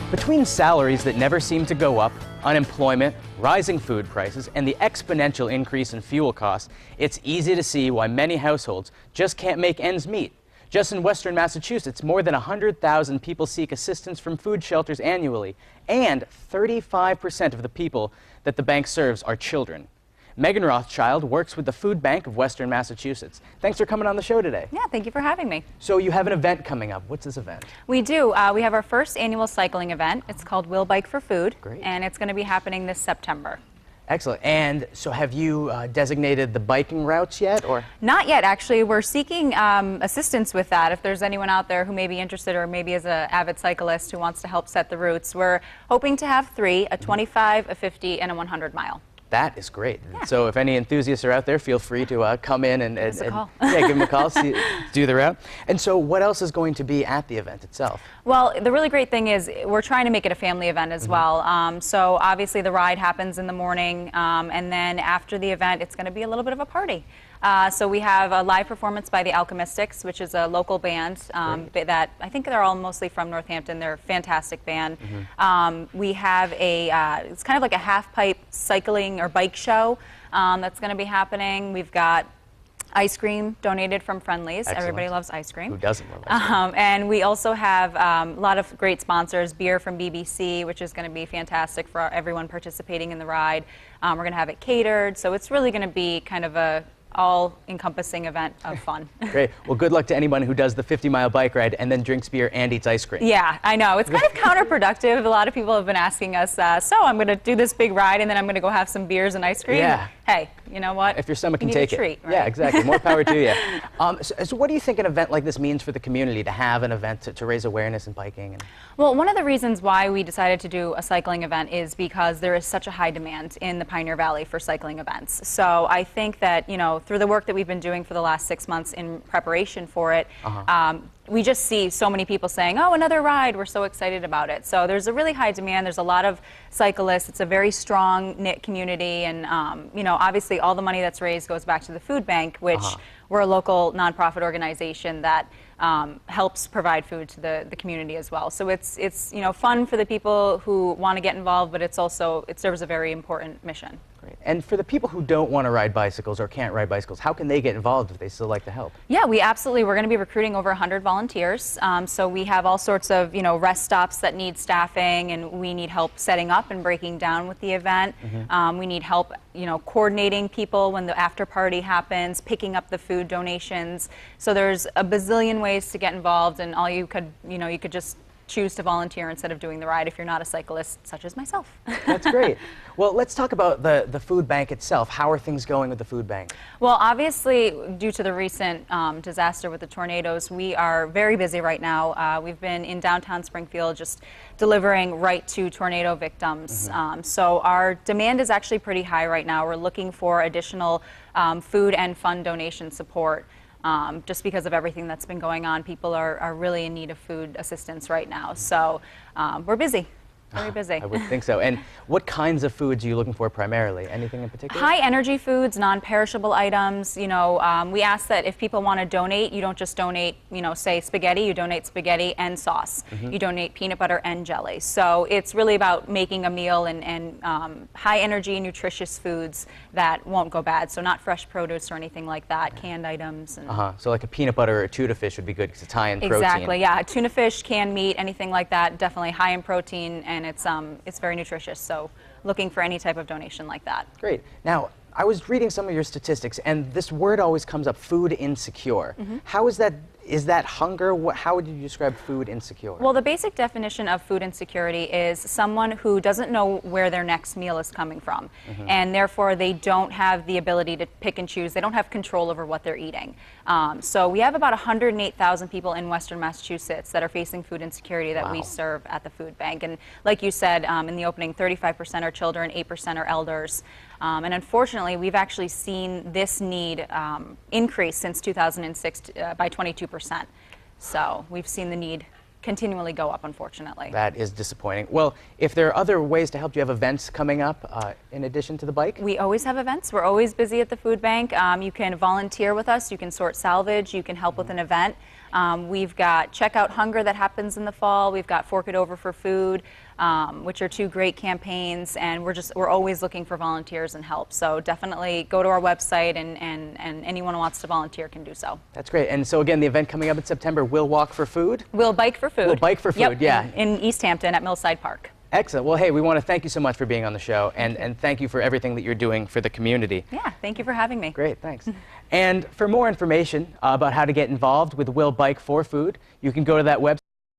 Between salaries that never seem to go up, unemployment, rising food prices, and the exponential increase in fuel costs, it's easy to see why many households just can't make ends meet. Just in Western Massachusetts, more than 100,000 people seek assistance from food shelters annually, and 35% of the people that the bank serves are children. Megan Rothschild works with the Food Bank of Western Massachusetts. Thanks for coming on the show today. Yeah, thank you for having me. So you have an event coming up. What's this event? We do. We have our first annual cycling event. It's called We'll Bike for Food. Great. And it's going to be happening this September. Excellent. And so have you designated the biking routes yet, or? Not yet, actually. We're seeking assistance with that. If there's anyone out there who may be interested, or maybe is an avid cyclist who wants to help set the routes, we're hoping to have three, a 25, a 50, and a 100 mile. That is great. Yeah. So if any enthusiasts are out there, feel free to come in and give them a call, do the route. And so what else is going to be at the event itself? Well, the really great thing is we're trying to make it a family event as well. So obviously the ride happens in the morning, and then after the event, it's going to be a little bit of a party. So we have a live performance by the Alchemistics, which is a local band that I think they're all mostly from Northampton. They're a fantastic band. We have it's kind of like a half-pipe cycling or bike show that's going to be happening. We've got ice cream donated from Friendly's. Excellent. Everybody loves ice cream. Who doesn't love ice cream? And we also have a lot of great sponsors. Beer from BBC, which is going to be fantastic for everyone participating in the ride. We're going to have it catered. So it's really going to be kind of a all-encompassing event of fun. Great. Well, good luck to anyone who does the 50-mile bike ride and then drinks beer and eats ice cream. Yeah, I know. It's kind of counterproductive. A lot of people have been asking us, so I'm going to do this big ride and then I'm going to go have some beers and ice cream. Yeah. Hey, you know what? If your stomach can You take need a treat, it. right? Yeah, exactly. More power to you. So what do you think an event like this means for the community, to have an event to raise awareness in biking? Well, one of the reasons why we decided to do a cycling event is because there is such a high demand in the Pioneer Valley for cycling events. So I think that, through the work that we've been doing for the last 6 months in preparation for it, we just see so many people saying, oh, another ride, we're so excited about it. So there's a really high demand. There's a lot of cyclists. It's a very strong knit community, and obviously all the money that's raised goes back to the food bank, which we're a local nonprofit organization that helps provide food to the community as well. So it's fun for the people who want to get involved, but it serves a very important mission. Great. And for the people who don't want to ride bicycles or can't ride bicycles, how can they get involved if they still like to help? Yeah, we're going to be recruiting over 100 volunteers. So we have all sorts of, rest stops that need staffing, and we need help setting up and breaking down with the event. We need help, coordinating people when the after party happens, picking up the food donations. So there's a bazillion ways to get involved, and all you could just choose to volunteer instead of doing the ride if you're not a cyclist, such as myself. That's great. Well, let's talk about the food bank itself. How are things going with the food bank? Well, obviously, due to the recent disaster with the tornadoes, we are very busy right now. We've been in downtown Springfield just delivering right to tornado victims. So our demand is actually pretty high right now. We're looking for additional food and fund donation support. Just because of everything that's been going on, people are really in need of food assistance right now. So we're busy, very busy. I would think so. And what kinds of foods are you looking for primarily? Anything in particular? High energy foods, non-perishable items. We ask that if people want to donate, you don't just donate, say spaghetti, you donate spaghetti and sauce. You donate peanut butter and jelly. So it's really about making a meal and high energy, nutritious foods that won't go bad. So not fresh produce or anything like that, canned items. And So like a peanut butter or a tuna fish would be good because it's high in protein. Exactly, yeah. Tuna fish, canned meat, anything like that, definitely high in protein, and it's very nutritious. So looking for any type of donation like that. Great. Now, I was reading some of your statistics, and this word always comes up, food insecure. How is that? Is that hunger? How would you describe food insecure? Well, the basic definition of food insecurity is someone who doesn't know where their next meal is coming from, and therefore they don't have the ability to pick and choose. They don't have control over what they're eating. So we have about 108,000 people in Western Massachusetts that are facing food insecurity that we serve at the food bank. And like you said in the opening, 35% are children, 8% are elders. And unfortunately, we've actually seen this need increase since 2006 by 22%. So we've seen the need continually go up, unfortunately. That is disappointing. Well, if there are other ways to help, do you have events coming up in addition to the bike? We always have events. We're always busy at the food bank. You can volunteer with us. You can sort salvage. You can help with an event. We've got Check Out Hunger that happens in the fall. We've got Fork It Over for Food, which are two great campaigns, and we're always looking for volunteers and help. So definitely go to our website, and anyone who wants to volunteer can do so. That's great. And so again, the event coming up in September, We'll Walk for Food? We'll Bike for Food. We'll Bike for Food, yep, yeah. In East Hampton at Millside Park. Excellent. Well, hey, we want to thank you so much for being on the show, and thank you for everything that you're doing for the community. Yeah, thank you for having me. Great, thanks. And for more information about how to get involved with Will Bike for Food, you can go to that website.